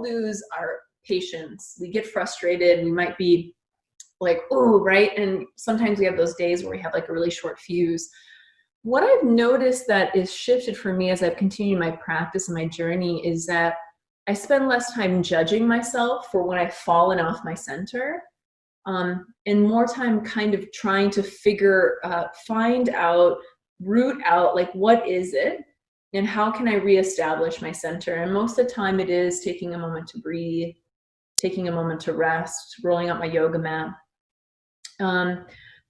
lose our patience. We get frustrated. We might be like, oh, right? And sometimes we have those days where we have like a really short fuse. What I've noticed that is shifted for me as I've continued my practice and my journey is that I spend less time judging myself for when I've fallen off my center, and more time kind of trying to find out, root out, like, what is it? And how can I reestablish my center? And most of the time it is taking a moment to breathe, taking a moment to rest, rolling up my yoga mat,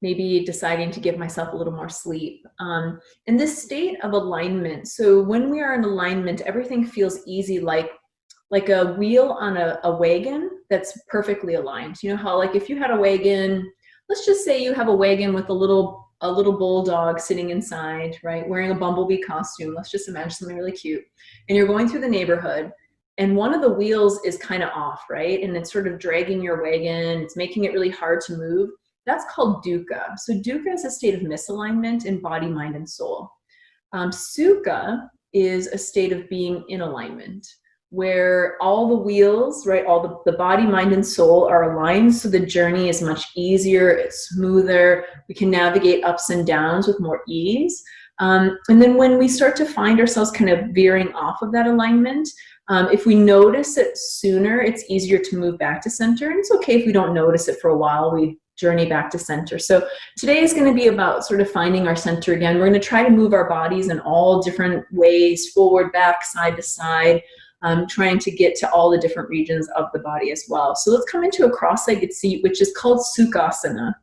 maybe deciding to give myself a little more sleep. In this state of alignment, so when we are in alignment, everything feels easy, like a wheel on a wagon that's perfectly aligned. You know how, like, if you had a wagon, let's just say you have a wagon with a little bulldog sitting inside, right, wearing a bumblebee costume. Let's just imagine something really cute. And you're going through the neighborhood, and one of the wheels is kind of off, right? And it's sort of dragging your wagon. It's making it really hard to move. That's called dukkha. So dukkha is a state of misalignment in body, mind, and soul. Sukha is a state of being in alignment, where all the wheels, right, all the body, mind, and soul are aligned, so the journey is much easier, it's smoother, we can navigate ups and downs with more ease. And then when we start to find ourselves kind of veering off of that alignment, if we notice it sooner, it's easier to move back to center. And it's okay if we don't notice it for a while, we journey back to center. So today is going to be about sort of finding our center again. We're going to try to move our bodies in all different ways, forward, back, side to side, trying to get to all the different regions of the body as well. So let's come into a cross-legged seat, which is called Sukhasana.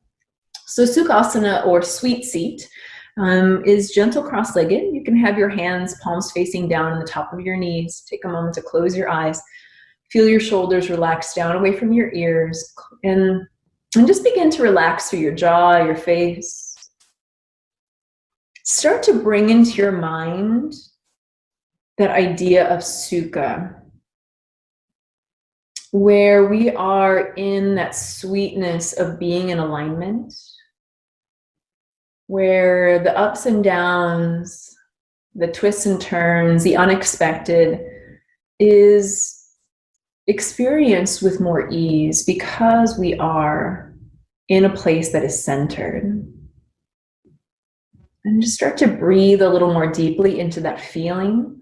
So Sukhasana, or sweet seat, is gentle cross-legged. You can have your hands, palms facing down on the top of your knees. Take a moment to close your eyes. Feel your shoulders relax down away from your ears. And just begin to relax through your jaw, your face. Start to bring into your mind that idea of sukha, where we are in that sweetness of being in alignment, where the ups and downs, the twists and turns, the unexpected is experienced with more ease because we are in a place that is centered. And just start to breathe a little more deeply into that feeling,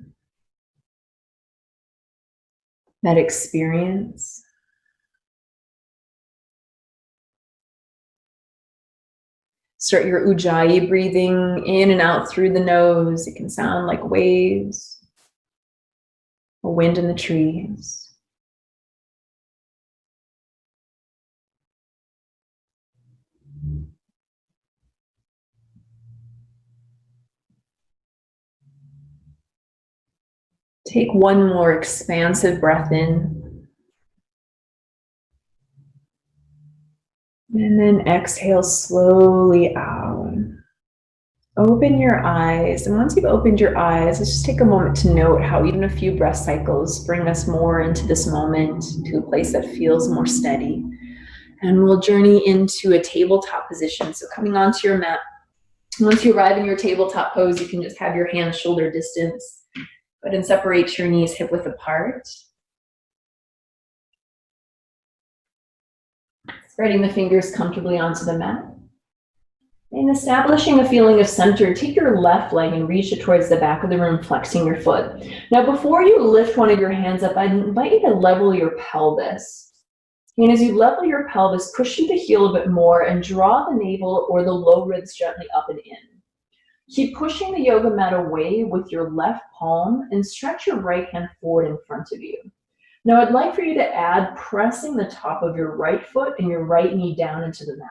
that experience. Start your ujjayi breathing in and out through the nose. It can sound like waves or wind in the trees. Take one more expansive breath in. And then exhale slowly out. Open your eyes. And once you've opened your eyes, let's just take a moment to note how even a few breath cycles bring us more into this moment, to a place that feels more steady. And we'll journey into a tabletop position. So coming onto your mat. Once you arrive in your tabletop pose, you can just have your hands shoulder distance. Go ahead and separate your knees hip width apart. Spreading the fingers comfortably onto the mat. And establishing a feeling of center, take your left leg and reach it towards the back of the room, flexing your foot. Now, before you lift one of your hands up, I invite you to level your pelvis. And as you level your pelvis, push through the heel a bit more and draw the navel or the low ribs gently up and in. Keep pushing the yoga mat away with your left palm and stretch your right hand forward in front of you. Now I'd like for you to add pressing the top of your right foot and your right knee down into the mat.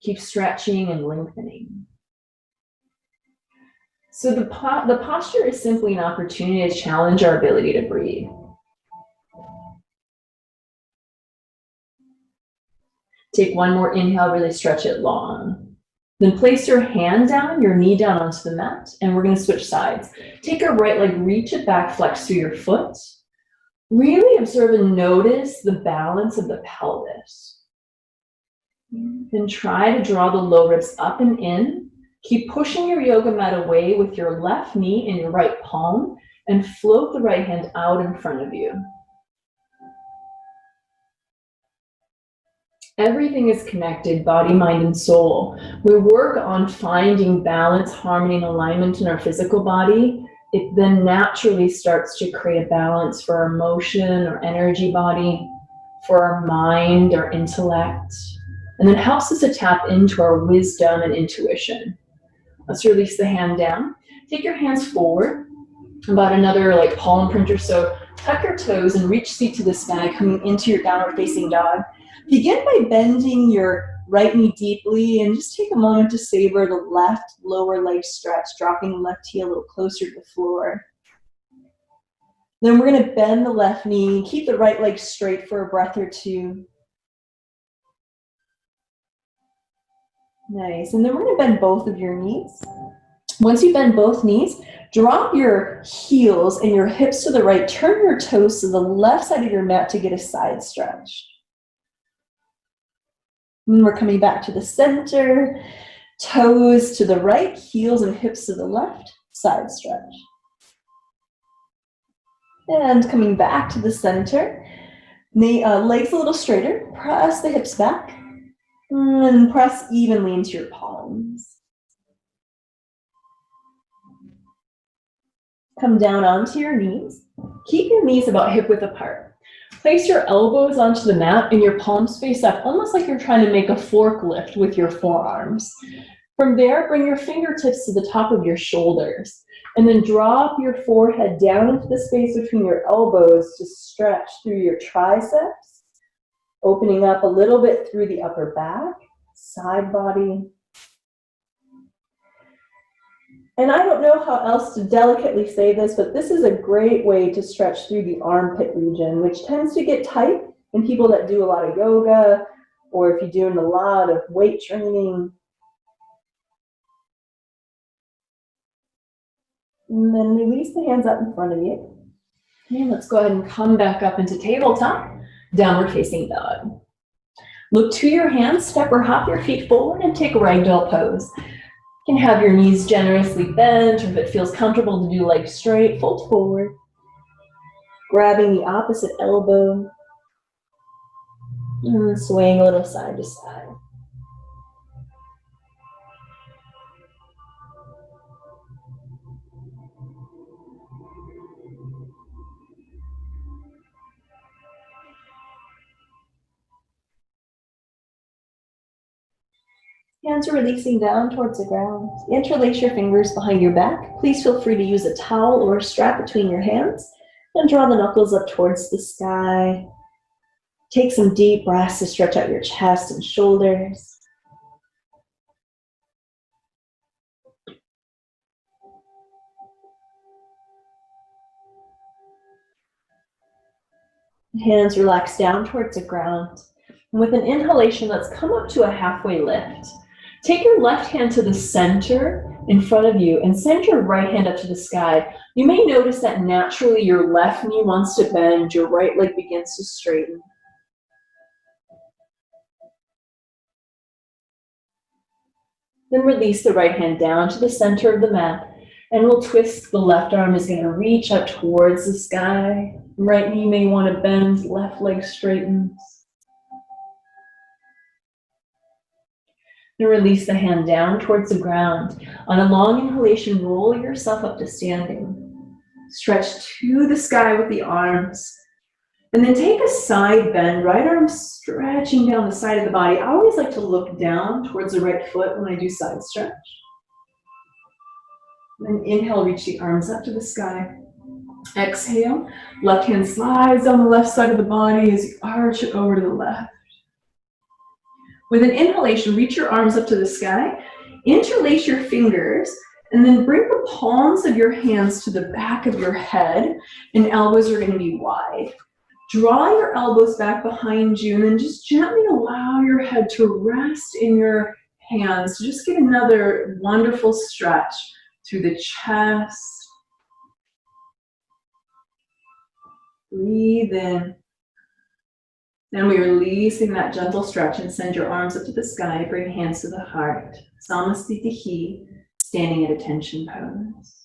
Keep stretching and lengthening. So the posture is simply an opportunity to challenge our ability to breathe. Take one more inhale, really stretch it long. Then place your hand down, your knee down onto the mat, and we're going to switch sides. Take your right leg, reach it back, flex through your foot. Really observe and notice the balance of the pelvis. Then try to draw the low ribs up and in. Keep pushing your yoga mat away with your left knee and your right palm, and float the right hand out in front of you. Everything is connected, body, mind, and soul. We work on finding balance, harmony, and alignment in our physical body. It then naturally starts to create a balance for our emotion or energy body, for our mind, our intellect, and then helps us to tap into our wisdom and intuition. Let's release the hand down. Take your hands forward, about another like palm print or so. Tuck your toes and reach seat to the sky, coming into your downward facing dog. Begin by bending your right knee deeply and just take a moment to savor the left lower leg stretch, dropping the left heel a little closer to the floor. Then we're going to bend the left knee, keep the right leg straight for a breath or two. Nice. And then we're going to bend both of your knees. Once you bend both knees, drop your heels and your hips to the right. Turn your toes to the left side of your mat to get a side stretch. And we're coming back to the center, toes to the right, heels and hips to the left, side stretch. And coming back to the center, legs a little straighter, press the hips back, and press evenly into your palms. Come down onto your knees. Keep your knees about hip width apart. Place your elbows onto the mat and your palms face up, almost like you're trying to make a forklift with your forearms. From there, bring your fingertips to the top of your shoulders, and then drop your forehead down into the space between your elbows to stretch through your triceps, opening up a little bit through the upper back, side body. And I don't know how else to delicately say this, but this is a great way to stretch through the armpit region, which tends to get tight in people that do a lot of yoga, or if you're doing a lot of weight training. And then release the hands up in front of you. And let's go ahead and come back up into tabletop, downward facing dog. Look to your hands, step or hop your feet forward and take a ragdoll pose. You can have your knees generously bent, or if it feels comfortable to do legs straight, fold forward. Grabbing the opposite elbow. And swaying a little side to side. Hands are releasing down towards the ground. Interlace your fingers behind your back. Please feel free to use a towel or a strap between your hands and draw the knuckles up towards the sky. Take some deep breaths to stretch out your chest and shoulders. Hands relax down towards the ground. And with an inhalation, let's come up to a halfway lift. Take your left hand to the center in front of you and send your right hand up to the sky. You may notice that naturally your left knee wants to bend, your right leg begins to straighten. Then release the right hand down to the center of the mat, and we'll twist. The left arm is going to reach up towards the sky. Right knee may want to bend, left leg straightens. And release the hand down towards the ground. On a long inhalation, roll yourself up to standing. Stretch to the sky with the arms. And then take a side bend, right arm stretching down the side of the body. I always like to look down towards the right foot when I do side stretch. Then inhale, reach the arms up to the sky. Exhale, left hand slides down the left side of the body as you arch it over to the left. With an inhalation, reach your arms up to the sky, interlace your fingers, and then bring the palms of your hands to the back of your head, and elbows are going to be wide. Draw your elbows back behind you, and then just gently allow your head to rest in your hands. Just get another wonderful stretch through the chest. Breathe in. Then we're releasing that gentle stretch and send your arms up to the sky. Bring hands to the heart. Samasthiti, standing at attention pose.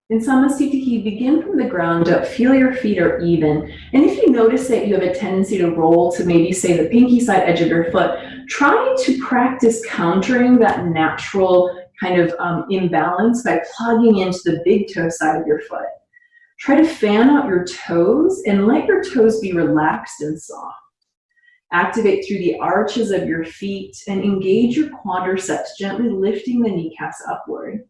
In Samasthiti, begin from the ground up. Feel your feet are even. And if you notice that you have a tendency to roll to maybe say the pinky side edge of your foot, try to practice countering that natural kind of imbalance by plugging into the big toe side of your foot. Try to fan out your toes and let your toes be relaxed and soft. Activate through the arches of your feet and engage your quadriceps, gently lifting the kneecaps upward.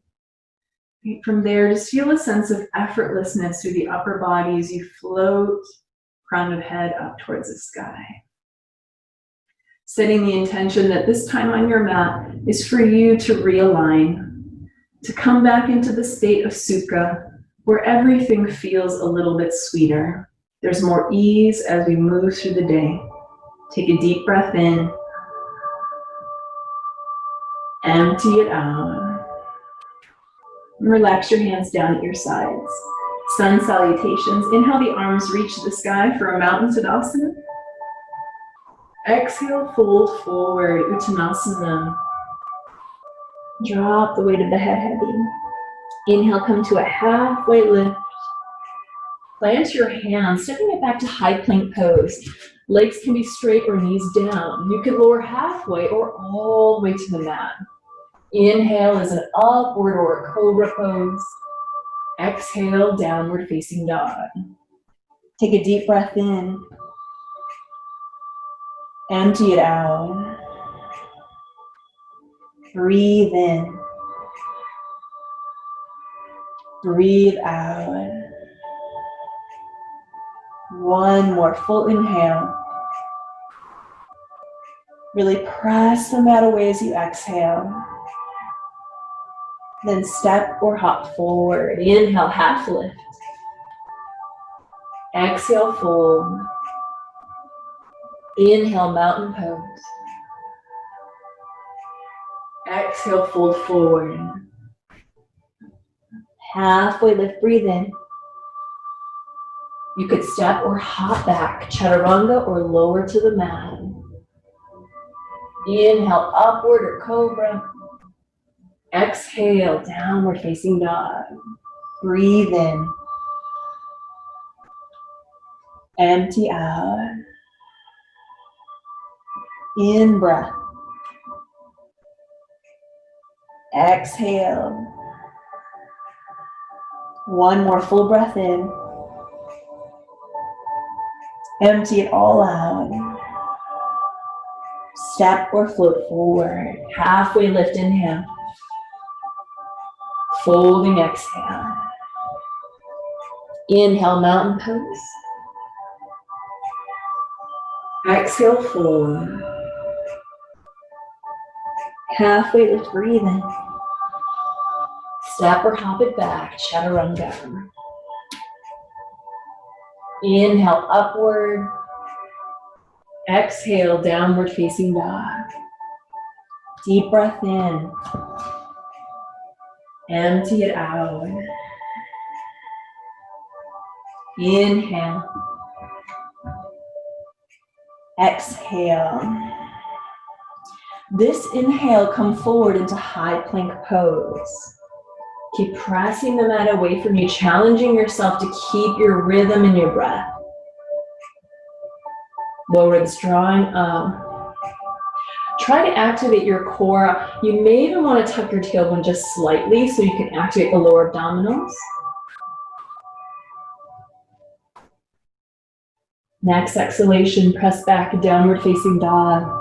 From there, just feel a sense of effortlessness through the upper body as you float crown of head up towards the sky. Setting the intention that this time on your mat is for you to realign, to come back into the state of Sukha, where everything feels a little bit sweeter. There's more ease as we move through the day. Take a deep breath in. Empty it out. And relax your hands down at your sides. Sun salutations. Inhale, the arms reach the sky for a mountain Tadasana. Exhale, fold forward, Uttanasana. Drop the weight of the head heavy. Inhale, come to a halfway lift. Plant your hands, stepping it back to high plank pose. Legs can be straight or knees down. You can lower halfway or all the way to the mat. Inhale is an upward or a cobra pose. Exhale, downward facing dog. Take a deep breath in. Empty it out. Breathe in. Breathe out. One more full inhale. Really press the mat away as you exhale. Then step or hop forward. Inhale, half lift. Exhale, fold. Inhale, mountain pose. Exhale, fold forward. Halfway lift, breathe in. You could step or hop back, chaturanga or lower to the mat. Inhale, upward or cobra. Exhale, downward facing dog. Breathe in. Empty out. In breath. Exhale. One more full breath in. Empty it all out. Step or float forward. Halfway lift, inhale. Folding, exhale. Inhale, mountain pose. Exhale, fold. Halfway lift, breathe in. Step or hop it back, chaturanga. Inhale, upward. Exhale, downward facing dog. Deep breath in. Empty it out. Inhale. Exhale. This inhale, come forward into high plank pose. Keep pressing the mat away from you, challenging yourself to keep your rhythm in your breath. Lower the drawing up. Try to activate your core. You may even want to tuck your tailbone just slightly so you can activate the lower abdominals. Next exhalation, press back, downward facing dog.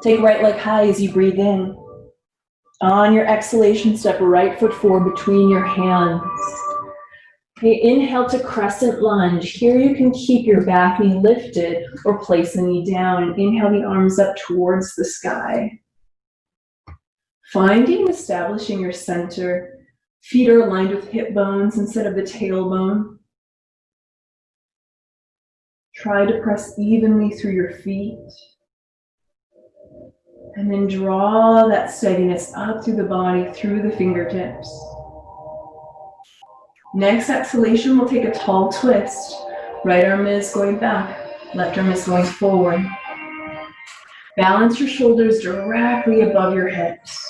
Take right leg high as you breathe in. On your exhalation, step right foot forward between your hands. Okay, inhale to Crescent Lunge. Here you can keep your back knee lifted or place the knee down. And inhale the arms up towards the sky. Finding, establishing your center. Feet are aligned with hip bones instead of the tailbone. Try to press evenly through your feet. And then draw that steadiness up through the body, through the fingertips. Next exhalation, we'll take a tall twist. Right arm is going back, left arm is going forward. Balance your shoulders directly above your hips.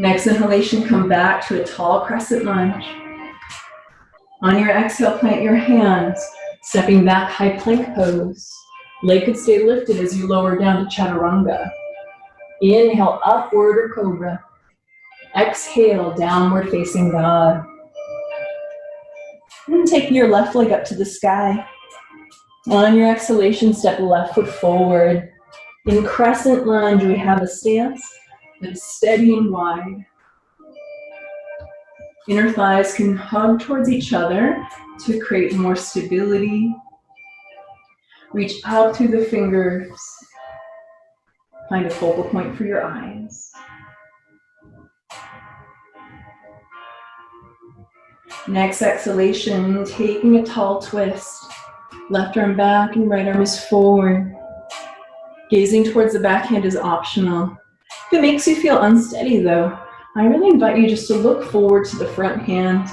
Next inhalation, come back to a tall crescent lunge. On your exhale, plant your hands, stepping back, high plank pose. Leg could stay lifted as you lower down to chaturanga. Inhale, upward or cobra. Exhale, downward facing dog. And taking your left leg up to the sky. On your exhalation, step left foot forward. In crescent lunge, we have a stance that is steady and wide. Inner thighs can hug towards each other to create more stability. Reach out through the fingers. Find a focal point for your eyes. Next exhalation, taking a tall twist. Left arm back and right arm is forward. Gazing towards the backhand is optional. If it makes you feel unsteady though, I really invite you just to look forward to the front hand.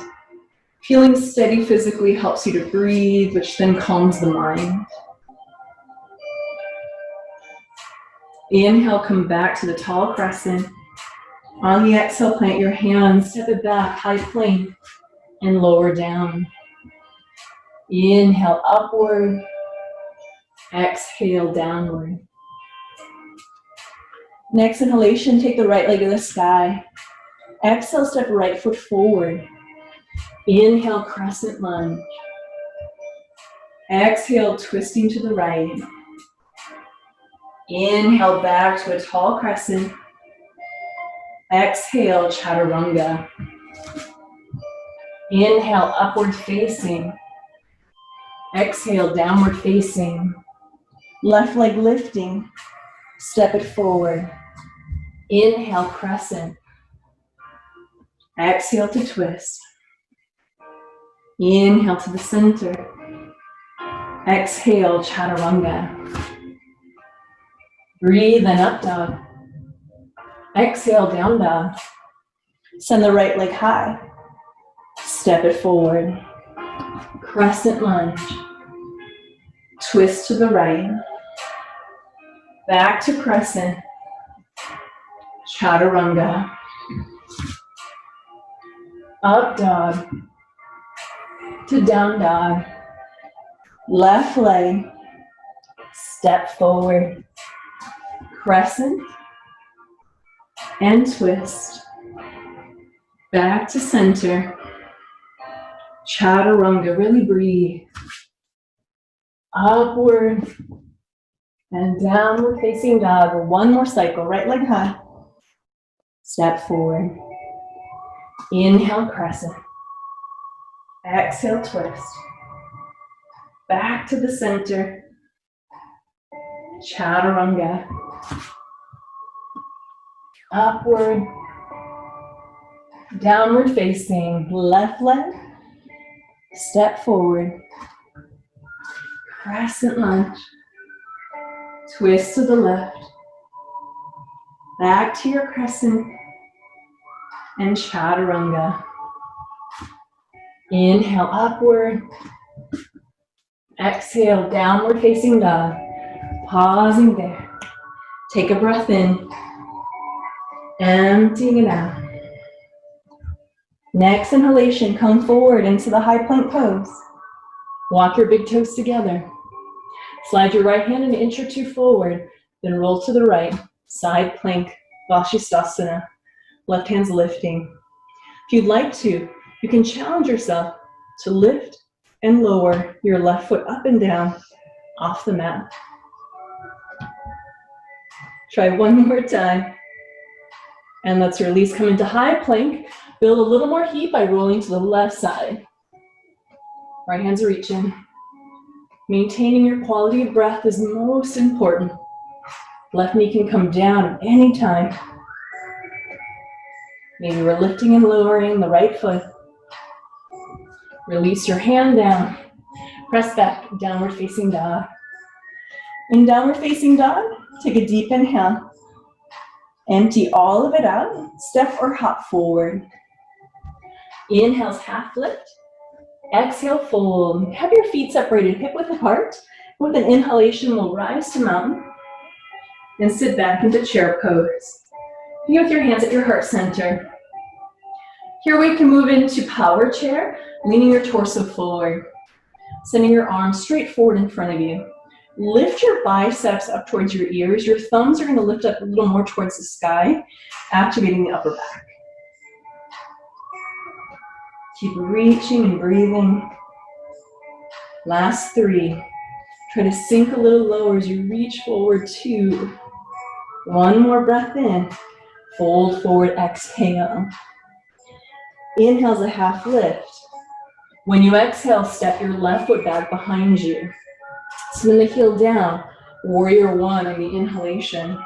Feeling steady physically helps you to breathe, which then calms the mind. Inhale, come back to the tall crescent. On the exhale, plant your hands, step it back, high plank, and lower down. Inhale, upward. Exhale, downward. Next inhalation, take the right leg to the sky. Exhale, step right foot forward. Inhale, crescent lunge. Exhale, twisting to the right. Inhale, back to a tall crescent. Exhale, chaturanga. Inhale, upward facing. Exhale, downward facing. Left leg lifting. Step it forward. Inhale, crescent. Exhale to twist. Inhale to the center. Exhale, chaturanga. Breathe in, up dog. Exhale, down dog. Send the right leg high. Step it forward. Crescent lunge. Twist to the right. Back to crescent. Chaturanga. Up dog. To down dog. Left leg. Step forward. Crescent. And twist. Back to center. Chaturanga, really breathe. Upward and downward facing dog. One more cycle, right leg high. Step forward. Inhale, crescent. Exhale, twist. Back to the center. Chaturanga. Upward. Downward facing, left leg. Step forward. Crescent lunge. Twist to the left. Back to your crescent. And chaturanga. Inhale, upward. Exhale, downward facing dog. Pausing there. Take a breath in. Emptying it out. Next inhalation, come forward into the high plank pose. Walk your big toes together. Slide your right hand an inch or two forward, then roll to the right. Side plank, Sukhasana. Left hand's lifting. If you'd like to, you can challenge yourself to lift and lower your left foot up and down off the mat. Try one more time. And let's release, come into high plank. Build a little more heat by rolling to the left side. Right hand's reaching. Maintaining your quality of breath is most important. Left knee can come down at any time. Maybe we're lifting and lowering the right foot. Release your hand down. Press back, downward facing dog. In downward facing dog, take a deep inhale. Empty all of it out. Step or hop forward. Inhale's half lift. Exhale, fold. Have your feet separated hip width apart. With an inhalation, we'll rise to mountain and sit back into chair pose. You with your hands at your heart center. Here we can move into power chair, leaning your torso forward. Sending your arms straight forward in front of you. Lift your biceps up towards your ears. Your thumbs are going to lift up a little more towards the sky, activating the upper back. Keep reaching and breathing. Last 3. Try to sink a little lower as you reach forward. 2. One more breath in. Fold forward, exhale. Inhale's a half lift. When you exhale, step your left foot back behind you. Swing the heel down. Warrior 1 on the inhalation.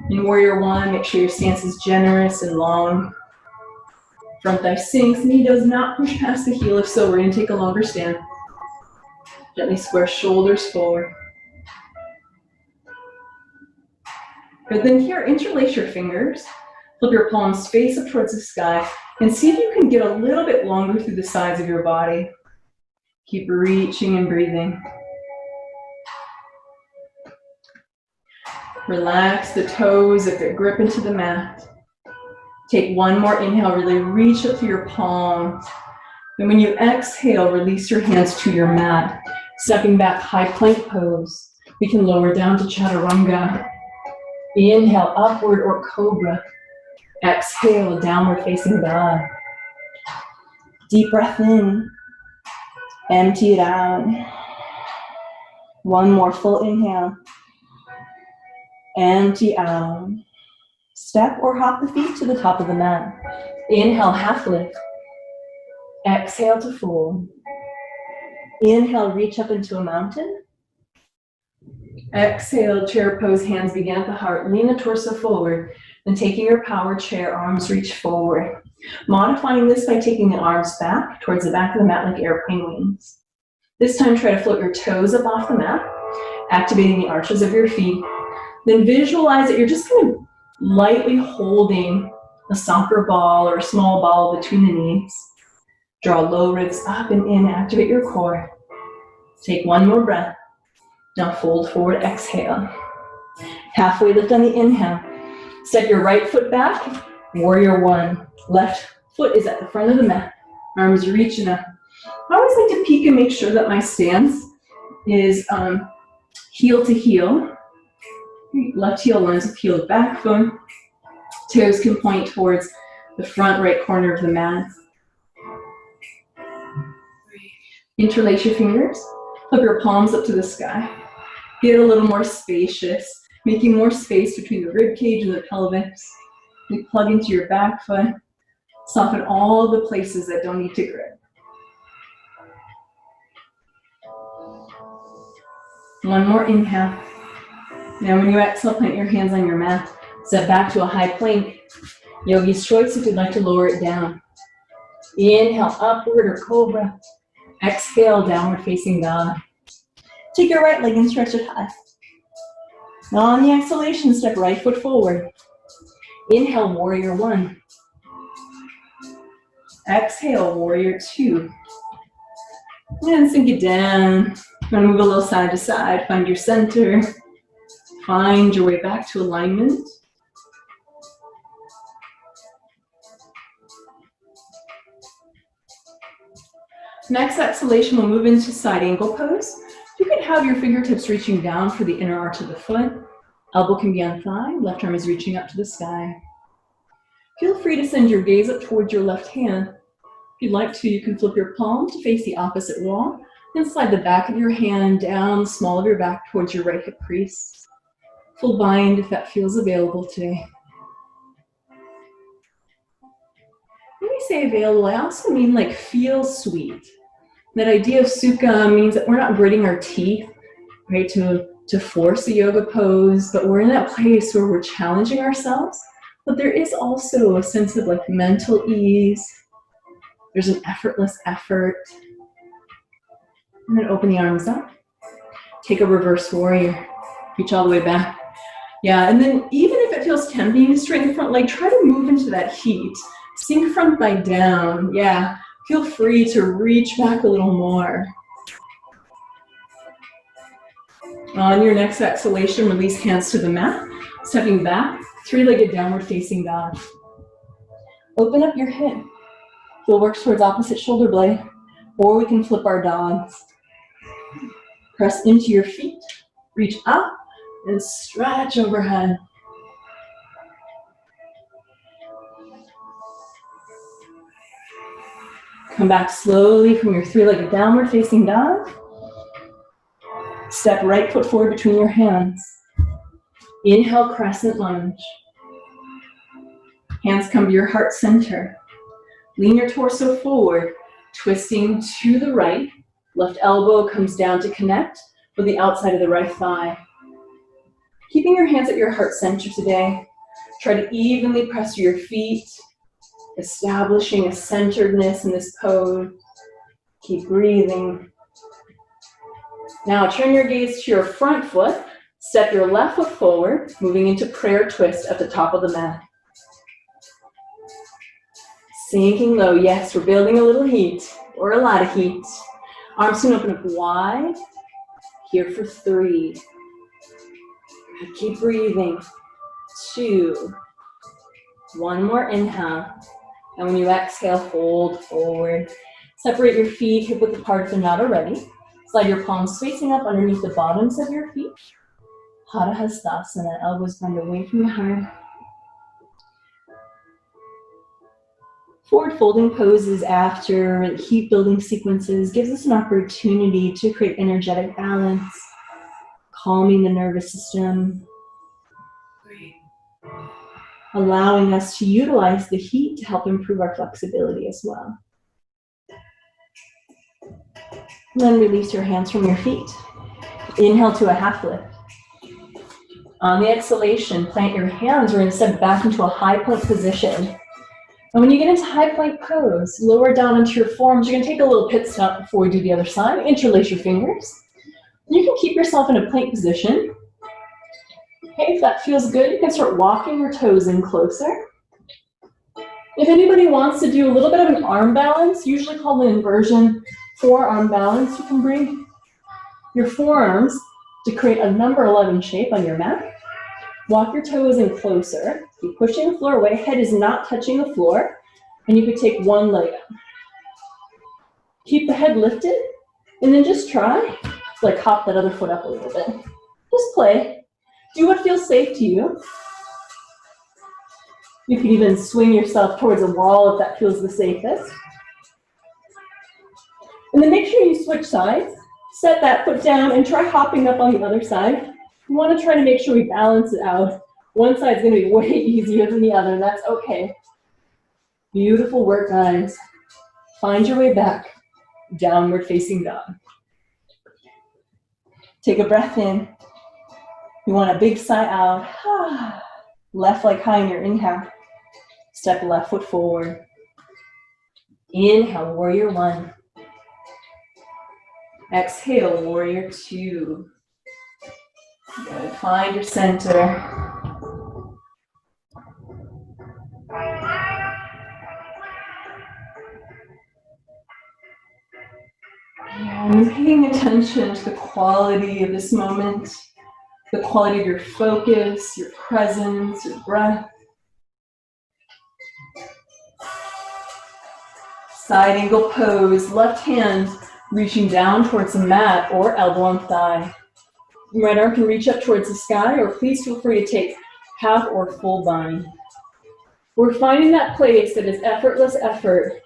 In Warrior 1, make sure your stance is generous and long. Front thigh sinks, knee does not push past the heel. If so, we're going to take a longer stand. Gently square shoulders forward. Good, then here, interlace your fingers. Flip your palms face up towards the sky and see if you can get a little bit longer through the sides of your body. Keep reaching and breathing. Relax the toes if they grip into the mat. Take one more inhale, really reach up through your palms. And when you exhale, release your hands to your mat. Stepping back, high plank pose. We can lower down to chaturanga. Inhale, upward or cobra. Exhale, downward facing dog. Deep breath in. Empty it out. One more full inhale. Empty out. Step or hop the feet to the top of the mat. Inhale, half lift. Exhale to fold. Inhale, reach up into a mountain. Exhale, chair pose, hands begin at the heart. Lean the torso forward. Then taking your power chair, arms reach forward. Modifying this by taking the arms back towards the back of the mat like airplane wings. This time, try to float your toes up off the mat, activating the arches of your feet. Then visualize that you're just kind of lightly holding a soccer ball or a small ball between the knees. Draw low ribs up and in, activate your core. Take one more breath. Now fold forward, exhale. Halfway lift on the inhale. Step your right foot back, Warrior 1. Left foot is at the front of the mat. Arms reaching up. I always like to peek and make sure that my stance is heel to heel. Left heel lines with heel to back foot. Toes can point towards the front right corner of the mat. Interlace your fingers. Flip your palms up to the sky. Get a little more spacious, making more space between the rib cage and the pelvis. You plug into your back foot. Soften all the places that don't need to grip. One more inhale. Now when you exhale, plant your hands on your mat. Step back to a high plank. Yogi's choice if you'd like to lower it down. Inhale, upward or cobra. Exhale, downward facing dog. Take your right leg and stretch it high. Now on the exhalation, step right foot forward. Inhale, Warrior 1. Exhale, Warrior 2. And sink it down. You're gonna move a little side to side. Find your center. Find your way back to alignment. Next exhalation, we'll move into side angle pose. You can have your fingertips reaching down for the inner arch of the foot. Elbow can be on thigh, left arm is reaching up to the sky. Feel free to send your gaze up towards your left hand. If you'd like to, you can flip your palm to face the opposite wall and slide the back of your hand down the small of your back towards your right hip crease. Full bind if that feels available today. When we say available, I also mean like feel sweet. That idea of sukha means that we're not gritting our teeth, right, to force a yoga pose, but we're in that place where we're challenging ourselves. But there is also a sense of like mental ease. There's an effortless effort. And then open the arms up. Take a reverse warrior. Reach all the way back. Yeah, and then even if it feels tempting to straighten the front leg, try to move into that heat. Sink front leg down. Yeah, feel free to reach back a little more. On your next exhalation, release hands to the mat. Stepping back, three-legged downward facing dog. Open up your hip. Heel works towards opposite shoulder blade, or we can flip our dogs. Press into your feet, reach up, and stretch overhead. Come back slowly from your three-legged downward facing dog. Step right foot forward between your hands. Inhale, Crescent Lunge. Hands come to your heart center. Lean your torso forward, twisting to the right. Left elbow comes down to connect with the outside of the right thigh. Keeping your hands at your heart center today. Try to evenly press your feet, establishing a centeredness in this pose. Keep breathing. Now turn your gaze to your front foot. Step your left foot forward, moving into prayer twist at the top of the mat. Sinking low. Yes, we're building a little heat, or a lot of heat. Arms can open up wide. Here for 3. Keep breathing. 2. One more inhale. And when you exhale, fold forward. Separate your feet, hip width apart if they're not already. Slide your palms facing up underneath the bottoms of your feet. Hatha Hastasana, elbows bend away from the heart. Forward folding poses after heat building sequences gives us an opportunity to create energetic balance, calming the nervous system, allowing us to utilize the heat to help improve our flexibility as well. And then release your hands from your feet. Inhale to a half lift. On the exhalation, plant your hands. We're going to step back into a high plank position. And when you get into high plank pose, lower down into your forearms. You're going to take a little pit stop before we do the other side. Interlace your fingers. You can keep yourself in a plank position. Okay, if that feels good, you can start walking your toes in closer. If anybody wants to do a little bit of an arm balance, usually called an inversion, forearm balance, you can bring your forearms to create a number 11 shape on your mat. Walk your toes in closer. Keep pushing the floor away. Head is not touching the floor. And you could take one leg up. Keep the head lifted. And then just try to like hop that other foot up a little bit. Just play. Do what feels safe to you. You can even swing yourself towards a wall if that feels the safest. And then make sure you switch sides. Set that foot down and try hopping up on the other side. We want to try to make sure we balance it out. One side's going to be way easier than the other, and that's okay. Beautiful work, guys. Find your way back. Downward facing dog. Take a breath in. You want a big sigh out. Left leg high in your inhale. Step left foot forward. Inhale, warrior 1. Exhale, warrior 2. Good. Find your center. And paying attention to the quality of this moment, the quality of your focus, your presence, your breath. Side angle pose, left hand reaching down towards the mat or elbow on thigh. Right arm can reach up towards the sky, or please feel free to take half or full bind. We're finding that place that is effortless effort.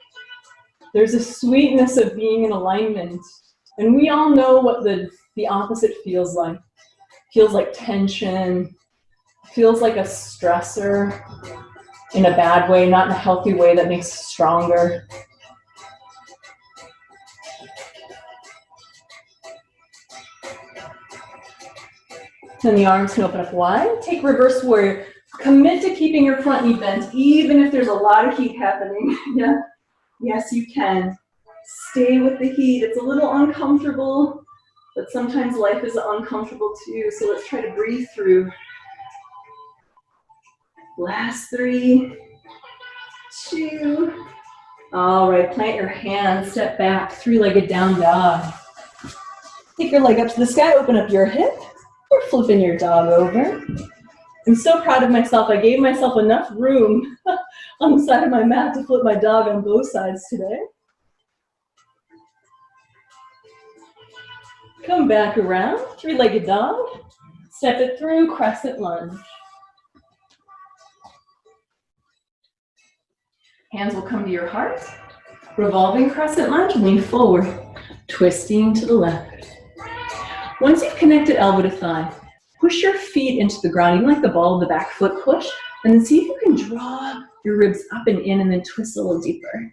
There's a sweetness of being in alignment. And we all know what the opposite feels like. Feels like tension, feels like a stressor in a bad way, not in a healthy way that makes us stronger. Then the arms can open up wide. Take reverse warrior. Commit to keeping your front knee bent, even if there's a lot of heat happening. Yeah. Yes, you can. Stay with the heat. It's a little uncomfortable, but sometimes life is uncomfortable too. So let's try to breathe through. Last 3, 2. All right, plant your hands, step back, 3-legged down dog. Take your leg up to the sky, open up your hip. You're flipping your dog over. I'm so proud of myself. I gave myself enough room on the side of my mat to flip my dog on both sides today. Come back around, three-legged dog. Step it through, crescent lunge. Hands will come to your heart. Revolving crescent lunge, lean forward, twisting to the left. Once you've connected elbow to thigh, push your feet into the ground, even like the ball of the back foot push, and then see if you can draw your ribs up and in and then twist a little deeper.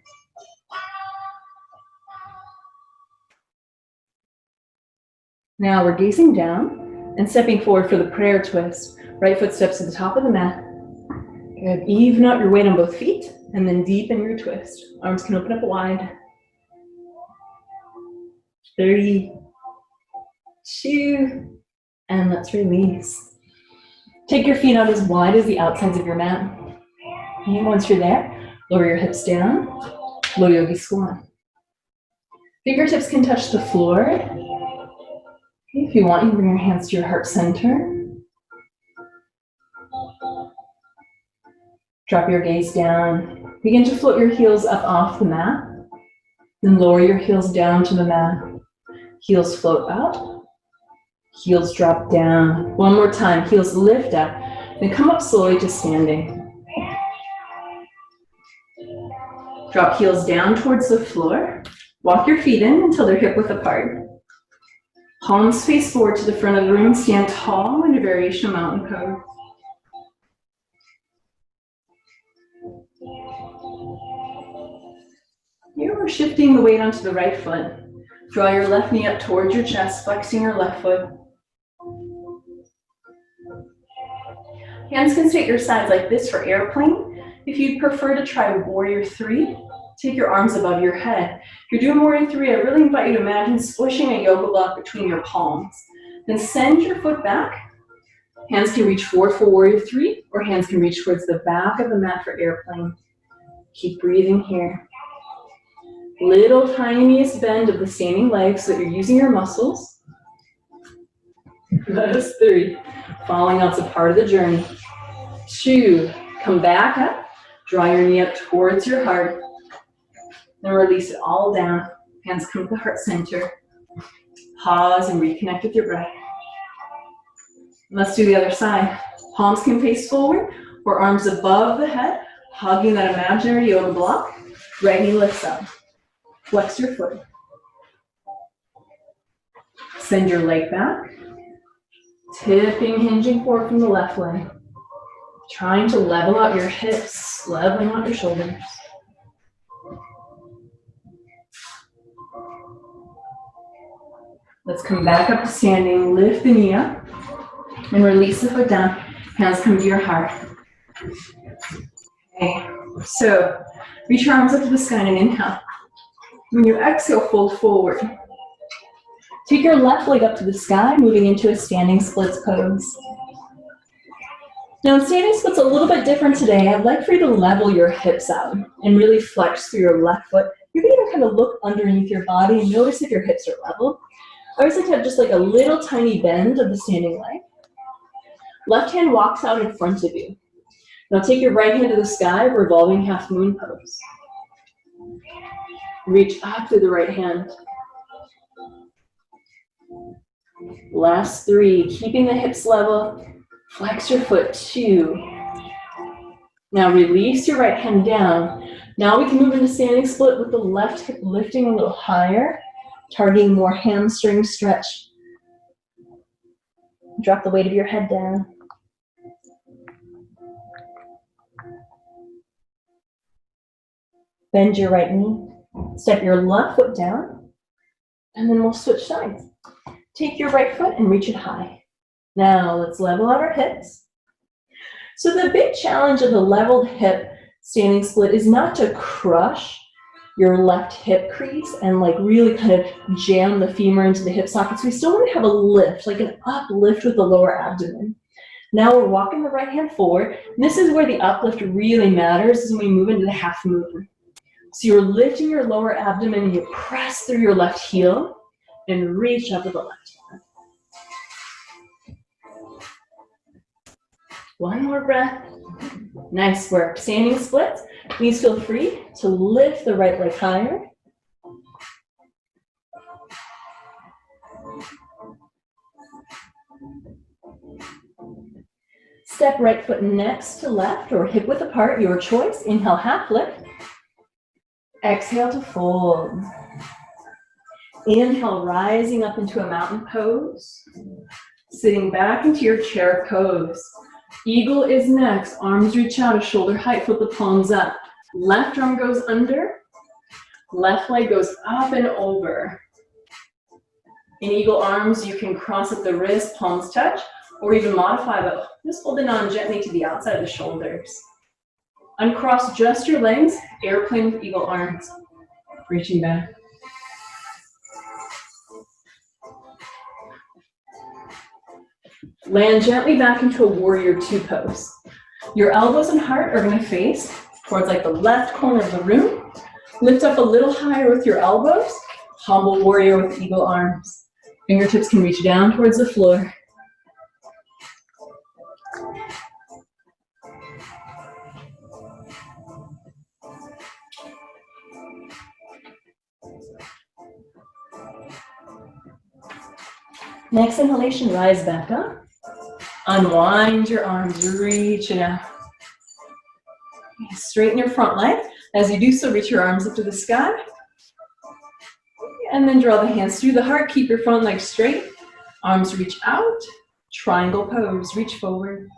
Now we're gazing down and stepping forward for the prayer twist. Right foot steps to the top of the mat. Good. Even out your weight on both feet and then deepen your twist. Arms can open up wide. 3, 2, and let's release. Take your feet out as wide as the outsides of your mat. And once you're there, lower your hips down, low yogi squat. Fingertips can touch the floor. If you want, you bring your hands to your heart center. Drop your gaze down. Begin to float your heels up off the mat. Then lower your heels down to the mat. Heels float up. Heels drop down. One more time. Heels lift up. Then come up slowly to standing. Drop heels down towards the floor. Walk your feet in until they're hip width apart. Palms face forward to the front of the room. Stand tall in a variation of mountain pose. Here we're shifting the weight onto the right foot. Draw your left knee up towards your chest, flexing your left foot. Hands can stay at your sides like this for airplane. If you'd prefer to try warrior 3, take your arms above your head. If you're doing warrior 3, I really invite you to imagine squishing a yoga block between your palms. Then send your foot back. Hands can reach forward for warrior 3, or hands can reach towards the back of the mat for airplane. Keep breathing here. Little tiniest bend of the standing leg so that you're using your muscles. That's 3. Falling out's a part of the journey. 2, come back up. Draw your knee up towards your heart. Then release it all down. Hands come to the heart center. Pause and reconnect with your breath. Let's do the other side. Palms can face forward or arms above the head, hugging that imaginary yoga block. Right knee lifts up. Flex your foot. Send your leg back. Tipping, hinging forward from the left leg. Trying to level out your hips, leveling out your shoulders. Let's come back up to standing. Lift the knee up and release the foot down. Hands come to your heart. Okay, so reach your arms up to the sky and inhale. When you exhale, fold forward. Take your left leg up to the sky, moving into a standing splits pose. Now, standing split's a little bit different today. I'd like for you to level your hips out and really flex through your left foot. You can even kind of look underneath your body and notice if your hips are level. I always like to have just like a little tiny bend of the standing leg. Left hand walks out in front of you. Now take your right hand to the sky, revolving half moon pose. Reach up through the right hand. Last 3, keeping the hips level. Flex your foot, 2. Now release your right hand down. Now we can move into standing split with the left hip lifting a little higher, targeting more hamstring stretch. Drop the weight of your head down. Bend your right knee. Step your left foot down, and then we'll switch sides. Take your right foot and reach it high. Now let's level out our hips. So the big challenge of the leveled hip standing split is not to crush your left hip crease and like really kind of jam the femur into the hip sockets. We still want to have a lift, like an uplift with the lower abdomen. Now we're walking the right hand forward. This is where the uplift really matters, is when we move into the half moon. So you're lifting your lower abdomen and you press through your left heel and reach up with the left hand. One more breath. Nice work. Standing splits. Please feel free to lift the right leg higher. Step right foot next to left or hip width apart, your choice. Inhale, half lift. Exhale to fold. Inhale, rising up into a mountain pose. Sitting back into your chair pose. Eagle is next. Arms reach out to shoulder height, flip the palms up. Left arm goes under. Left leg goes up and over. In eagle arms, you can cross at the wrist, palms touch, or even modify, but just holding on gently to the outside of the shoulders. Uncross just your legs, airplane with eagle arms. Reaching back. Land gently back into a warrior two pose. Your elbows and heart are going to face towards like the left corner of the room. Lift up a little higher with your elbows. Humble warrior with eagle arms. Fingertips can reach down towards the floor. Next inhalation, rise back up. Unwind your arms, reach it out. Straighten your front leg. As you do so, reach your arms up to the sky. And then draw the hands through the heart. Keep your front leg straight. Arms reach out. Triangle pose, reach forward.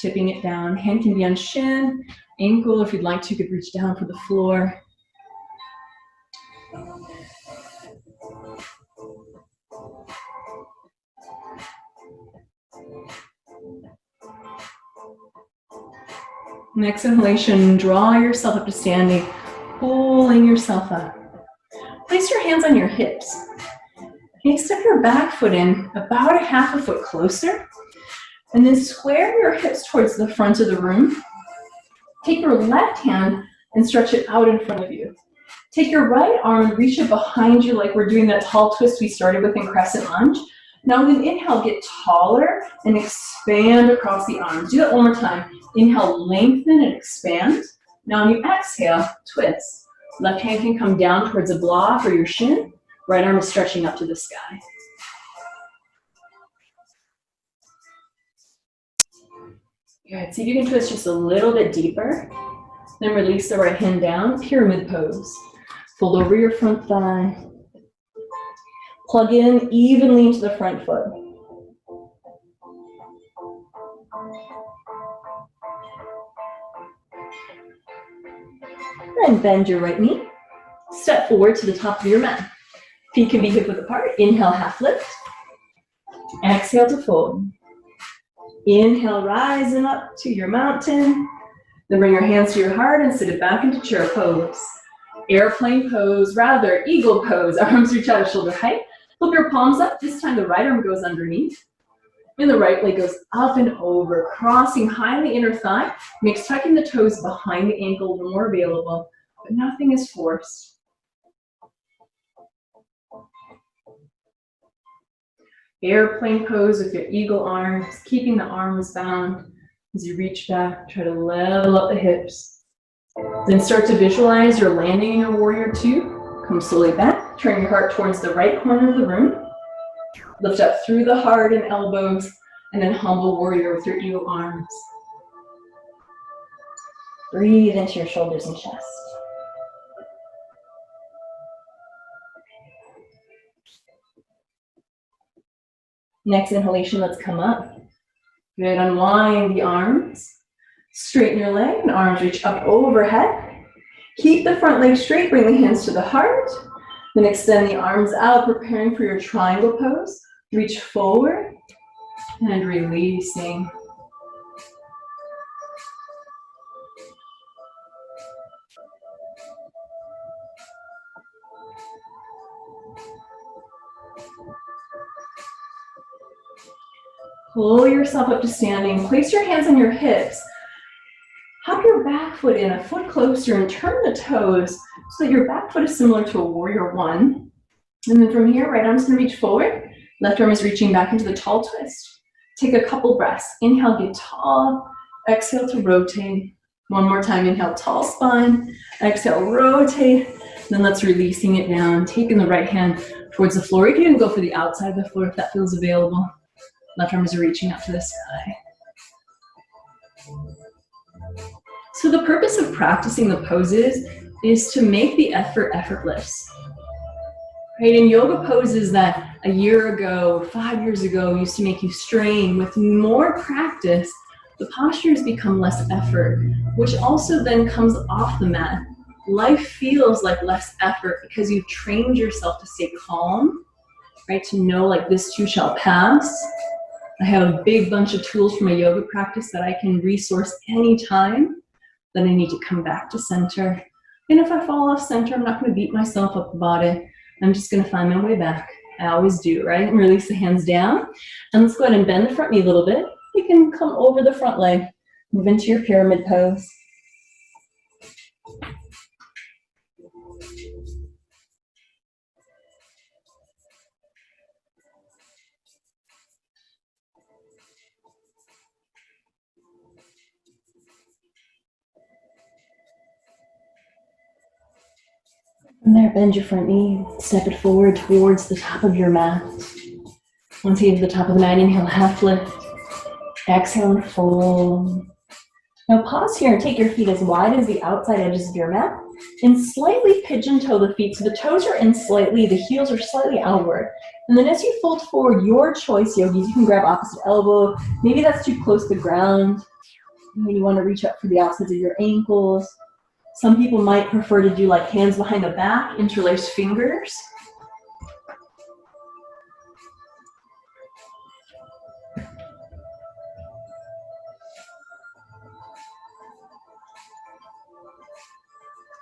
Tipping it down. Hand can be on shin. Ankle, if you'd like to, you could reach down for the floor. Next inhalation, draw yourself up to standing, pulling yourself up. Place your hands on your hips. Okay, step your back foot in about a half a foot closer, and then square your hips towards the front of the room. Take your left hand and stretch it out in front of you. Take your right arm and reach it behind you like we're doing that tall twist we started with in Crescent Lunge. Now with an inhale, get taller and expand across the arms. Do that one more time. Inhale, lengthen and expand. Now when you exhale, twist. Left hand can come down towards a block or your shin. Right arm is stretching up to the sky. Good, see if you can twist just a little bit deeper. Then release the right hand down, pyramid pose. Fold over your front thigh. Plug in evenly into the front foot. Then bend your right knee. Step forward to the top of your mat. Feet can be hip width apart. Inhale, half lift. Exhale to fold. Inhale, rising up to your mountain. Then bring your hands to your heart and sit it back into chair pose. Airplane pose, rather eagle pose. Arms reach out to shoulder height. Flip your palms up. This time the right arm goes underneath. And the right leg goes up and over, crossing high on the inner thigh. Makes tucking the toes behind the ankle more available, but nothing is forced. Airplane pose with your eagle arms, keeping the arms bound. As you reach back, try to level up the hips. Then start to visualize you're landing in your warrior two. Come slowly back, turn your heart towards the right corner of the room. Lift up through the heart and elbows, and then humble warrior with your eagle arms. Breathe into your shoulders and chest. Next inhalation, let's come up. Good, unwind the arms. Straighten your leg and arms reach up overhead. Keep the front leg straight, bring the hands to the heart. Then extend the arms out, preparing for your triangle pose. Reach forward and releasing. Pull yourself up to standing. Place your hands on your hips. Hop your back foot in a foot closer and turn the toes so that your back foot is similar to a warrior one. And then from here, right arm's gonna reach forward. Left arm is reaching back into the tall twist. Take a couple breaths. Inhale, get tall. Exhale to rotate. One more time, inhale, tall spine. Exhale, rotate. Then let's releasing it down. Taking the right hand towards the floor. You can go for the outside of the floor if that feels available. Left arm is reaching up to the sky. So the purpose of practicing the poses is to make the effort effortless. Right? In yoga poses that a year ago, 5 years ago, used to make you strain, with more practice, the postures become less effort, which also then comes off the mat. Life feels like less effort because you've trained yourself to stay calm, right? To know like this too shall pass. I have a big bunch of tools for my yoga practice that I can resource anytime that I need to come back to center. And if I fall off center, I'm not going to beat myself up about it. I'm just going to find my way back. I always do, right? And release the hands down. And let's go ahead and bend the front knee a little bit. You can come over the front leg. Move into your pyramid pose. From there, bend your front knee. Step it forward towards the top of your mat. Once you get to the top of the mat, inhale, half lift. Exhale and fold. Now pause here and take your feet as wide as the outside edges of your mat and slightly pigeon toe the feet. So the toes are in slightly, the heels are slightly outward. And then as you fold forward, your choice, yogis, you can grab opposite elbow. Maybe that's too close to the ground. Maybe you want to reach up for the outsides of your ankles. Some people might prefer to do like hands behind the back, interlace fingers.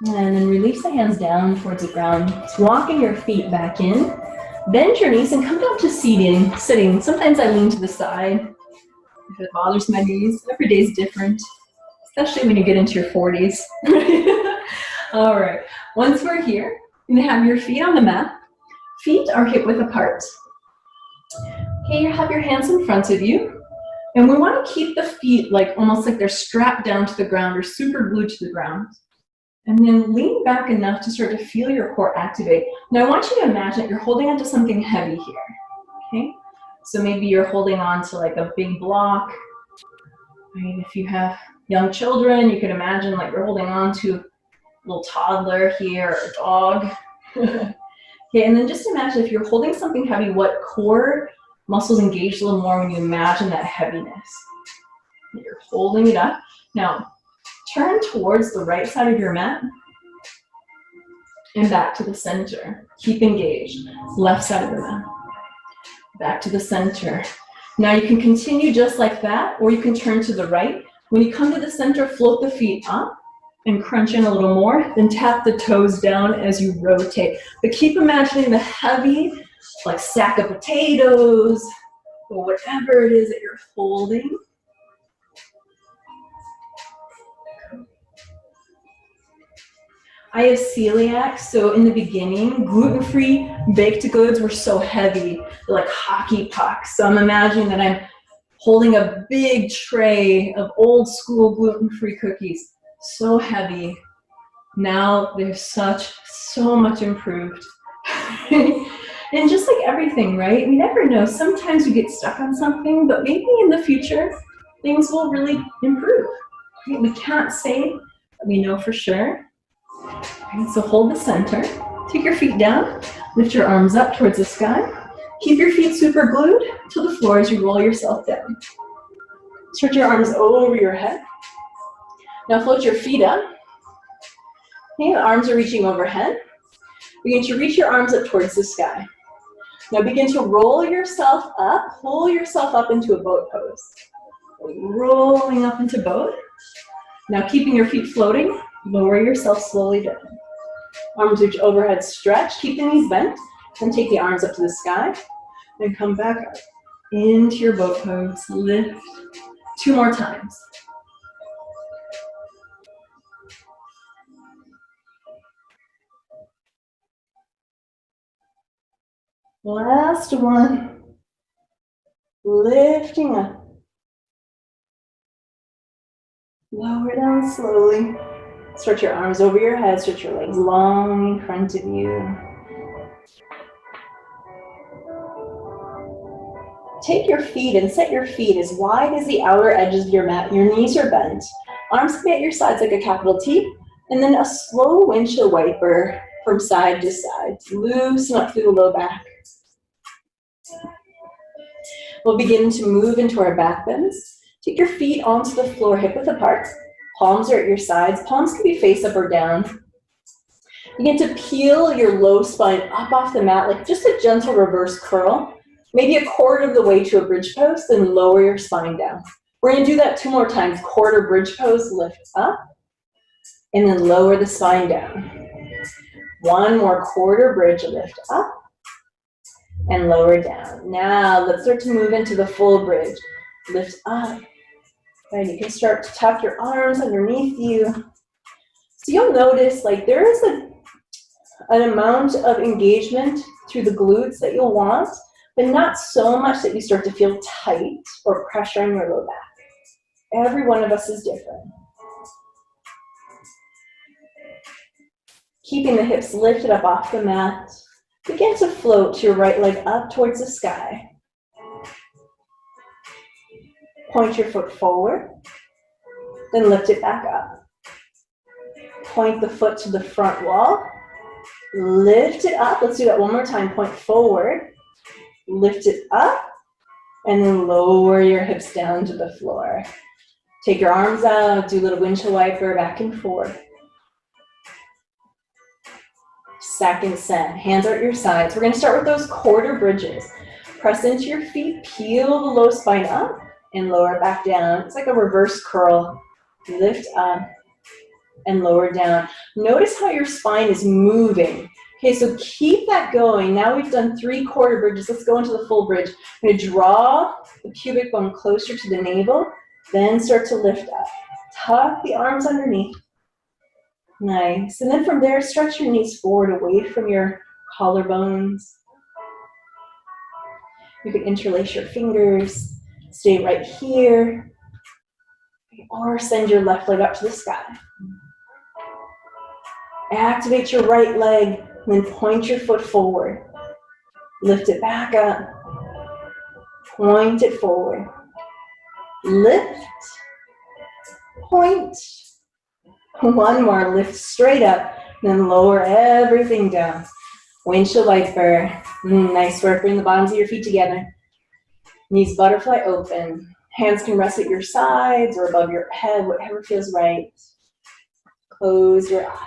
And then release the hands down towards the ground. Just walking your feet back in. Bend your knees and come down to sitting. Sometimes I lean to the side if it bothers my knees. Every day is different, especially when you get into your 40s. All right, once we're here, you're gonna have your feet on the mat. Feet are hip width apart. Okay, you have your hands in front of you. And we want to keep the feet like almost like they're strapped down to the ground or super glued to the ground. And then lean back enough to start to feel your core activate. Now I want you to imagine that you're holding onto something heavy here, okay? So maybe you're holding on to like a big block. Right? If you have young children, you could imagine like you're holding on to a little toddler here, or a dog. Okay, and then just imagine if you're holding something heavy, what core muscles engage a little more when you imagine that heaviness. You're holding it up. Now, turn towards the right side of your mat and back to the center. Keep engaged. Left side of the mat. Back to the center. Now you can continue just like that, or you can turn to the right. When you come to the center, float the feet up and crunch in a little more, then tap the toes down as you rotate. But keep imagining the heavy, like sack of potatoes, or whatever it is that you're holding. I have celiac, so in the beginning, gluten-free baked goods were so heavy, they're like hockey pucks. So I'm imagining that I'm holding a big tray of old school gluten-free cookies, so heavy. Now they're so much improved. And just like everything, right? We never know. Sometimes we get stuck on something, but maybe in the future, things will really improve. We can't say, but we know for sure. Right, so hold the center, take your feet down, lift your arms up towards the sky, keep your feet super glued to the floor as you roll yourself down. Stretch your arms over your head. Now float your feet up. Okay, the arms are reaching overhead. Begin to reach your arms up towards the sky. Now begin to roll yourself up, pull yourself up into a boat pose. Rolling up into boat. Now keeping your feet floating, lower yourself slowly down. Arms reach overhead, stretch, keep the knees bent, then take the arms up to the sky, and come back up into your boat pose. Lift 2 more times. Last one. Lifting up. Lower down slowly. Stretch your arms over your head, stretch your legs long in front of you. Take your feet and set your feet as wide as the outer edges of your mat. Your knees are bent. Arms can be at your sides like a capital T. And then a slow windshield wiper from side to side. Loosen up through the low back. We'll begin to move into our back bends. Take your feet onto the floor, hip width apart. Palms are at your sides. Palms can be face up or down. Begin to peel your low spine up off the mat, like just a gentle reverse curl. Maybe a quarter of the way to a bridge pose, then lower your spine down. We're gonna do that 2 more times. Quarter bridge pose, lift up, and then lower the spine down. 1 more quarter bridge, lift up, and lower down. Now let's start to move into the full bridge. Lift up. And you can start to tuck your arms underneath you. So you'll notice like there is an amount of engagement through the glutes that you'll want, but not so much that you start to feel tight or pressure on your low back. Every one of us is different. Keeping the hips lifted up off the mat. Begin to float your right leg up towards the sky. Point your foot forward, then lift it back up. Point the foot to the front wall, lift it up. Let's do that 1 more time. Point forward, lift it up, and then lower your hips down to the floor. Take your arms out, do a little windshield wiper back and forth. Second set, hands are at your sides. We're gonna start with those quarter bridges. Press into your feet, peel the low spine up, and lower it back down. It's like a reverse curl. Lift up and lower down. Notice how your spine is moving. Okay, so keep that going. Now we've done 3 quarter bridges. Let's go into the full bridge. I'm gonna draw the pubic bone closer to the navel, then start to lift up. Tuck the arms underneath. Nice. And then from there, stretch your knees forward away from your collarbones. You can interlace your fingers. Stay right here, or send your left leg up to the sky. Activate your right leg, and then point your foot forward. Lift it back up. Point it forward. Lift. Point. 1 more. Lift straight up, then lower everything down. Windshield wiper. Nice work. Bring the bottoms of your feet together. Knees butterfly open. Hands can rest at your sides or above your head, whatever feels right. Close your eyes.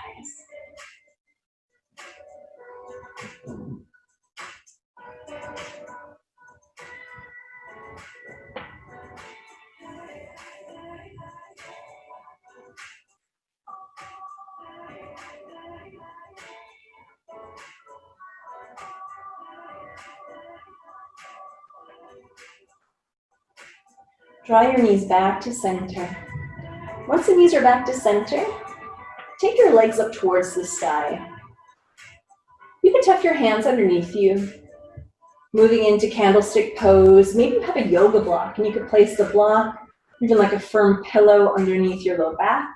Draw your knees back to center. Once the knees are back to center, take your legs up towards the sky. You can tuck your hands underneath you. Moving into candlestick pose. Maybe you have a yoga block and you could place the block even like a firm pillow underneath your low back.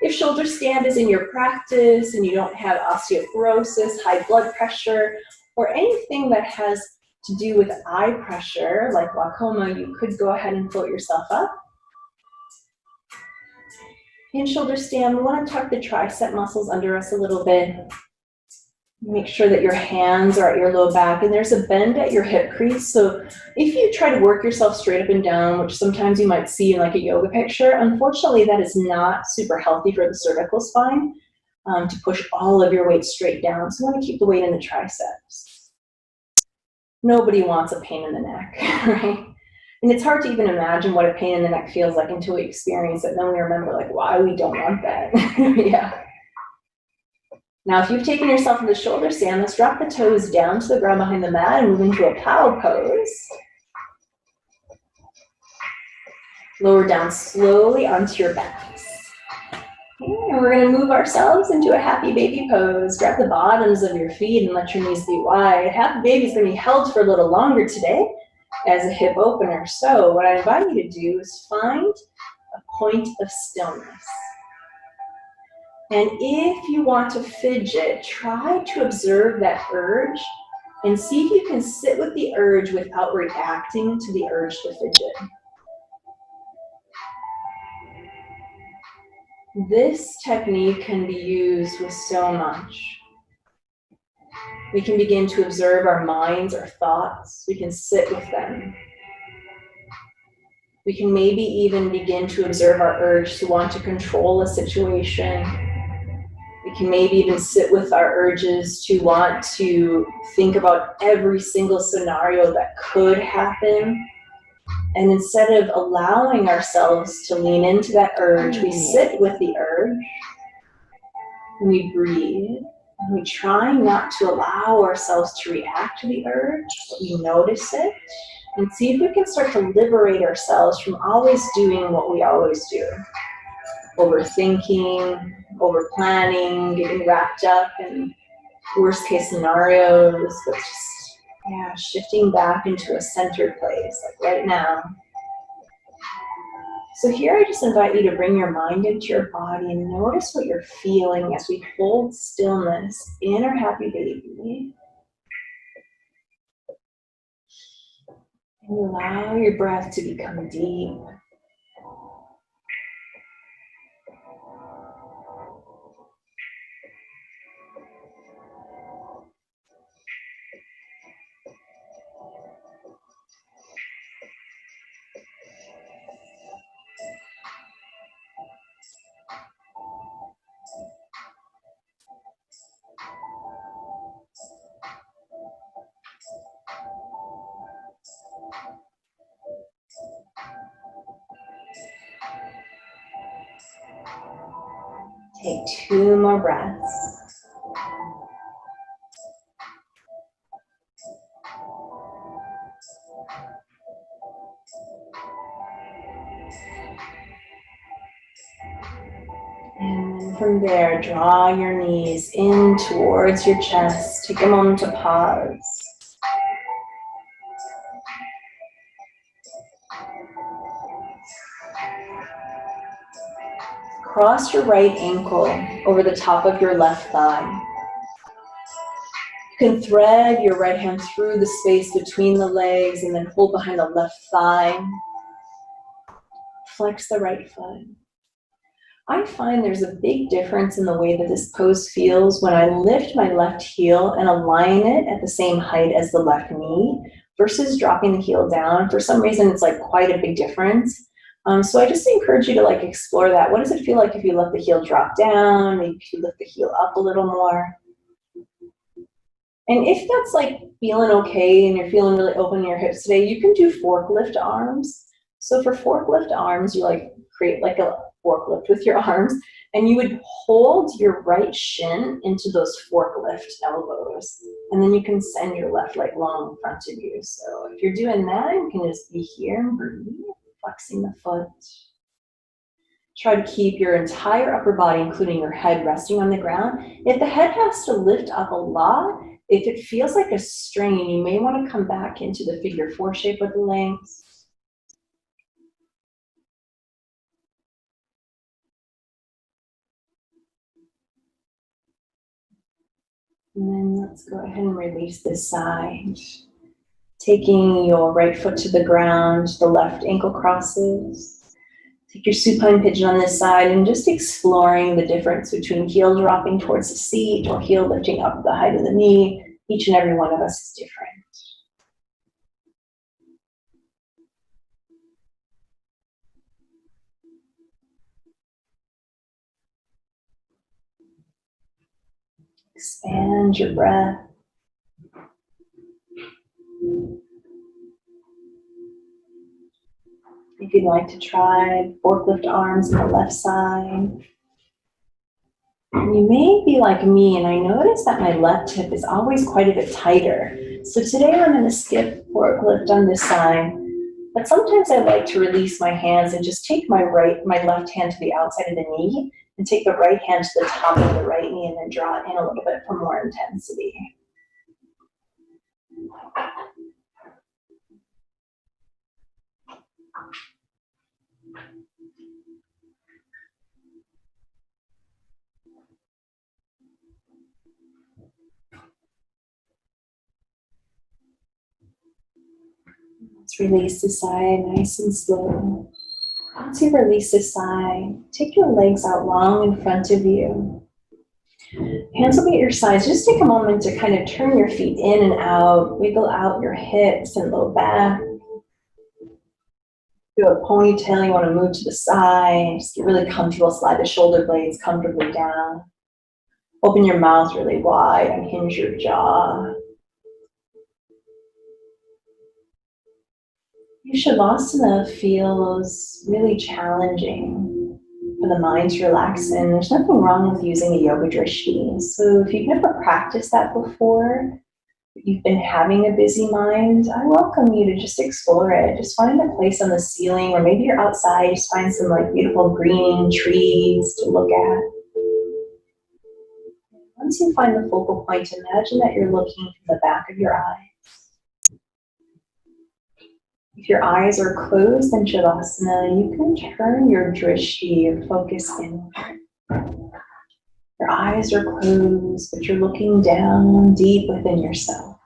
If shoulder stand is in your practice and you don't have osteoporosis, high blood pressure, or anything that has to do with eye pressure, like glaucoma, you could go ahead and float yourself up. In shoulder stand, we want to tuck the tricep muscles under us a little bit. Make sure that your hands are at your low back and there's a bend at your hip crease. So if you try to work yourself straight up and down, which sometimes you might see in like a yoga picture, unfortunately that is not super healthy for the cervical spine to push all of your weight straight down. So you want to keep the weight in the triceps. Nobody wants a pain in the neck, right? And it's hard to even imagine what a pain in the neck feels like until we experience it. Then we remember like why we don't want that. Yeah. Now, if you've taken yourself into shoulder stand, let's drop the toes down to the ground behind the mat and move into a cow pose. Lower down slowly onto your backs. And we're going to move ourselves into a happy baby pose. Grab the bottoms of your feet and let your knees be wide. Happy baby's going to be held for a little longer today. as a hip opener. So what I invite you to do is find a point of stillness. And if you want to fidget, try to observe that urge and see if you can sit with the urge without reacting to the urge to fidget. This technique can be used with so much. We can begin to observe our minds, our thoughts. We can sit with them. We can maybe even begin to observe our urge to want to control a situation. We can maybe even sit with our urges to want to think about every single scenario that could happen. And instead of allowing ourselves to lean into that urge, we sit with the urge and we breathe. And we try not to allow ourselves to react to the urge, but we notice it and see if we can start to liberate ourselves from always doing what we always do. Overthinking, over planning, getting wrapped up in worst case scenarios, but just shifting back into a centered place, like right now. So here I just invite you to bring your mind into your body and notice what you're feeling as we hold stillness in our happy baby. And you allow your breath to become deep. Take 2 more breaths. And then from there, draw your knees in towards your chest. Take a moment to pause. Cross your right ankle over the top of your left thigh. You can thread your right hand through the space between the legs and then hold behind the left thigh. Flex the right foot. I find there's a big difference in the way that this pose feels when I lift my left heel and align it at the same height as the left knee versus dropping the heel down. For some reason, it's like quite a big difference. So I just encourage you to like explore that. What does it feel like if you let the heel drop down? Maybe if you lift the heel up a little more. And if that's like feeling okay and you're feeling really open in your hips today, you can do forklift arms. So for forklift arms, you like create like a forklift with your arms and you would hold your right shin into those forklift elbows. And then you can send your left leg long in front of you. So if you're doing that, you can just be here and breathe. Flexing the foot. Try to keep your entire upper body, including your head, resting on the ground. If the head has to lift up a lot, if it feels like a strain, you may want to come back into the figure 4 shape with the legs. And then let's go ahead and release this side. Taking your right foot to the ground, the left ankle crosses. Take your supine pigeon on this side and just exploring the difference between heel dropping towards the seat or heel lifting up the height of the knee. Each and every one of us is different. Expand your breath. If you'd like to try forklift arms on the left side. And you may be like me, and I notice that my left hip is always quite a bit tighter. So today I'm going to skip forklift on this side. But sometimes I like to release my hands and just take my left hand to the outside of the knee and take the right hand to the top of the right knee and then draw it in a little bit for more intensity. Let's release the side nice and slow. Once you release the side, take your legs out long in front of you. Hands will be at your sides. Just take a moment to kind of turn your feet in and out. Wiggle out your hips and low back. Do a ponytail, you want to move to the side. Just get really comfortable. Slide the shoulder blades comfortably down. Open your mouth really wide and hinge your jaw. Shavasana feels really challenging for the mind to relax in. There's nothing wrong with using a yoga drishti. So if you've never practiced that before, you've been having a busy mind, I welcome you to just explore it. Just find a place on the ceiling, or maybe you're outside, just find some like beautiful green trees to look at. Once you find the focal point, imagine that you're looking from the back of your eye. If your eyes are closed in Shavasana, you can turn your drishti, your focus inward. Your eyes are closed, but you're looking down deep within yourself.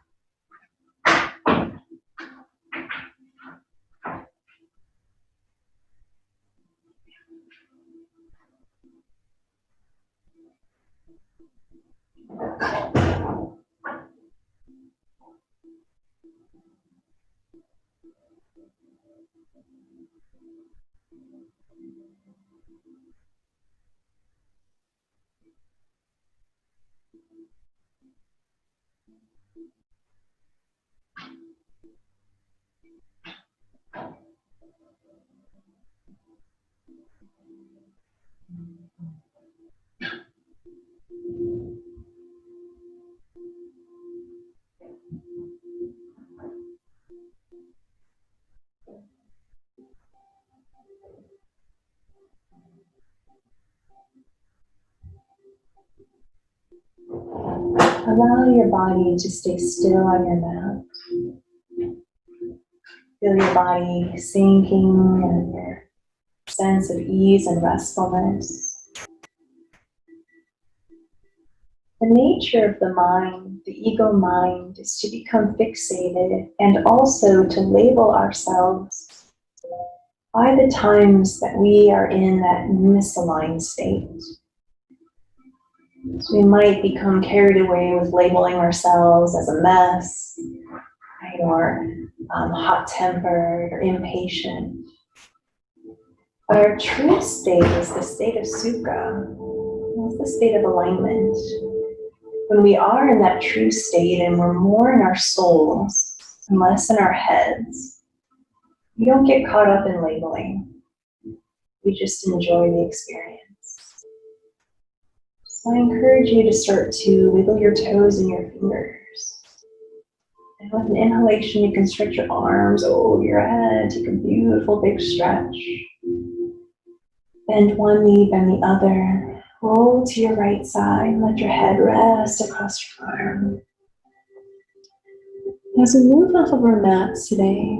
Allow your body to stay still on your mat. Feel your body sinking and your sense of ease and restfulness. The nature of the mind, the ego mind, is to become fixated and also to label ourselves by the times that we are in that misaligned state. So we might become carried away with labeling ourselves as a mess, right, or hot-tempered or impatient. But our true state is the state of sukha. It's the state of alignment. When we are in that true state and we're more in our souls and less in our heads, we don't get caught up in labeling. We just enjoy the experience. So I encourage you to start to wiggle your toes and your fingers. And with an inhalation, you can stretch your arms over your head. Take a beautiful big stretch. Bend one knee, bend the other. Roll to your right side. Let your head rest across your arm. As we move off of our mats today,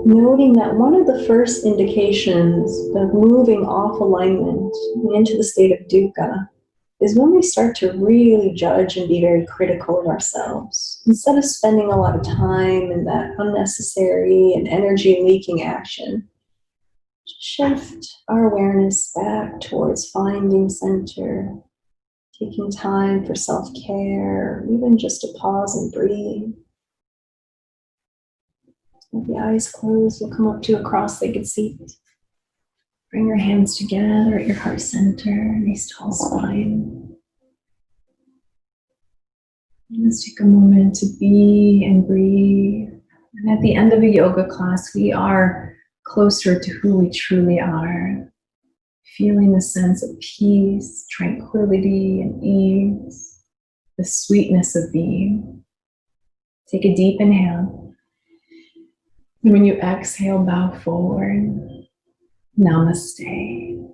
noting that one of the first indications of moving off alignment into the state of dukkha is when we start to really judge and be very critical of ourselves. Instead of spending a lot of time in that unnecessary and energy-leaking action, shift our awareness back towards finding center, taking time for self-care, even just to pause and breathe. With the eyes closed, we'll come up to a cross-legged seat. Bring your hands together at your heart center, nice tall spine. And let's take a moment to be and breathe. And at the end of a yoga class, we are closer to who we truly are. Feeling the sense of peace, tranquility, and ease. The sweetness of being. Take a deep inhale. And when you exhale, bow forward. Namaste.